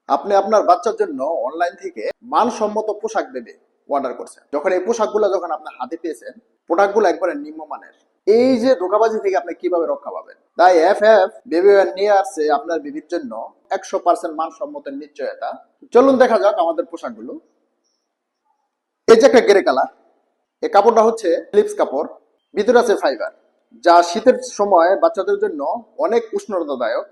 আপনি আপনার বাচ্চার জন্য অনলাইন থেকে মানসম্মত পোশাক বেবে অর্ডার করছেন। যখন এই পোশাকগুলো যখন আপনার হাতে পেয়েছেন, প্রোডাক্টগুলো একবারে নিম্নমানের। এই যে ধোঁকাবাজি থেকে আপনি কিভাবে রক্ষা পাবেন? তাই এফএফ বেবি ওয়্যার নিয়ে আসছে আপনার বেবির জন্য 100% মানসম্মত নিশ্চয়তা। চলুন দেখা যাক আমাদের পোশাকগুলো। এই যে একটা গ্রে কালার, এই কাপড়টা হচ্ছে ফ্লিপস কাপড়, ভিতরে আছে ফাইবার, যা শীতের সময় বাচ্চাদের জন্য অনেক উষ্ণতাদায়ক।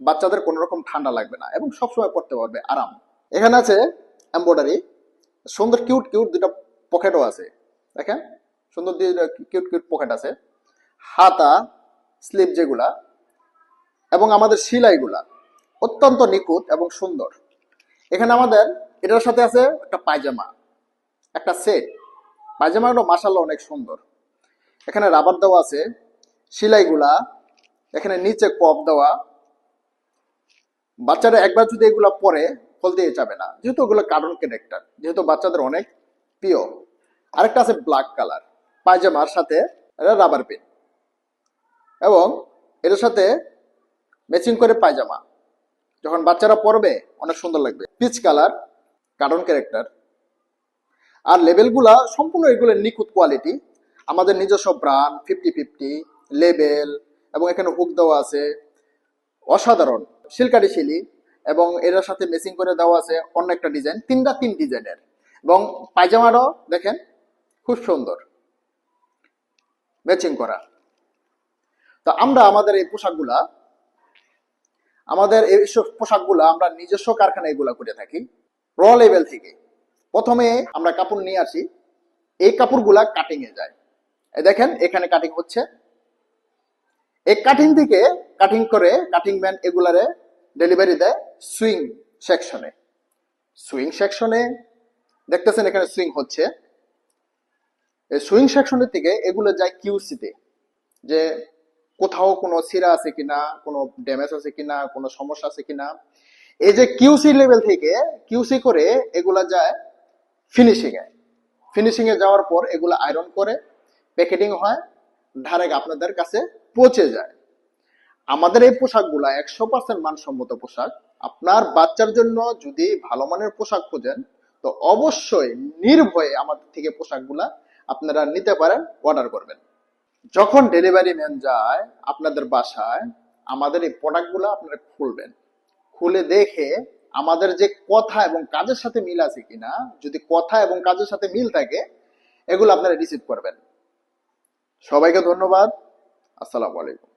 বাচ্চাদের কোনো রকম ঠান্ডা লাগবে না এবং সবসময় পড়তে পারবে আরাম। এখানে আছে এমব্রয়ডারি, সুন্দর কিউট কিউট দুটো পকেটও আছে। দেখেন, সুন্দর দুটো কিউট কিউট পকেট আছে। হাতা, স্লিপ যেগুলা, এবং আমাদের সেলাইগুলা অত্যন্ত নিখুঁত এবং সুন্দর। এখানে আমাদের এটার সাথে আছে একটা পায়জামা, একটা সেট। পায়জামাগুলো মাশাআল্লাহ অনেক সুন্দর। এখানে রাবার দেওয়া আছে, সেলাইগুলা, এখানে নিচে কপ দেওয়া। বাচ্চারা একবার যদি এগুলো পরে ফলতে যাবে না, যেহেতু ওগুলো কার্টুন ক্যারেক্টার, যেহেতু বাচ্চাদের অনেক প্রিয়। আরেকটা আছে ব্ল্যাক কালার, পায়জামার সাথে এটা রাবার পিন, এবং এটার সাথে ম্যাচিং করে পায়জামা। যখন বাচ্চারা পরবে অনেক সুন্দর লাগবে। Peach colour, cartoon character. আর লেবেলগুলা সম্পূর্ণ এগুলো নিখুঁত কোয়ালিটি। আমাদের নিজস্ব ব্র্যান্ড 50-50 লেবেল, এবং এখানে হুক দেওয়া আছে অসাধারণ সিল্কারি শিলি, এবং এর সাথে ম্যাচিং করে দেওয়া আছে অন্য একটা ডিজাইন, তিন ডিজাইনের। এবং পায়জামাটাও দেখেন খুব সুন্দর ম্যাচিং করা। তো আমরা আমাদের এই পোশাকগুলা আমরা নিজস্ব কারখানায় এগুলা করে থাকি, র লেভেল থেকে। প্রথমে আমরা কাপড় নিয়ে আসি, এই কাপড়গুলা কাটিং এ যায়। দেখেন এখানে কাটিং হচ্ছে। এই কাটিং থেকে কাটিং করে কাটিং ম্যান এগুলারে ডেলিভারি দেয় সুইং সেকশনে। সুইং সেকশনে দেখতেছেন এখানে সুইং হচ্ছে। এই সুইং সেকশনের থেকে এগুলো যায় কিউসিতে, যে কোথাও কোনো ছিঁড়া আছে কিনা, কোনো ড্যামেজ আছে কিনা, কোনো সমস্যা আছে কিনা। এই যে কিউসি লেভেল থেকে কিউসি করে এগুলা যায় ফিনিশিং এ। ফিনিশিং এ যাওয়ার পর এগুলো আয়রন করে প্যাকেটিং হয়, ডাইরেক্ট আপনাদের কাছে পৌঁছে যায়। আমাদের এই পোশাকগুলা 100% মানসম্মত পোশাক। আপনার বাচ্চার জন্য যদি ভালো মানের পোশাক খোঁজেন, তো অবশ্যই নির্ভয়ে আমাদের থেকে পোশাকগুলা আপনারা নিতে পারেন, অর্ডার করবেন। যখন ডেলিভারি ম্যান যায় আপনাদের বাসায়, আমাদের এই প্রোডাক্টগুলো আপনারা খুলবেন। খুলে দেখে আমাদের যে কথা এবং কাজের সাথে মিল আছে কিনা, যদি কথা এবং কাজের সাথে মিল থাকে, এগুলো আপনারা রিসিভ করবেন। সবাইকে ধন্যবাদ। আসসালামু আলাইকুম।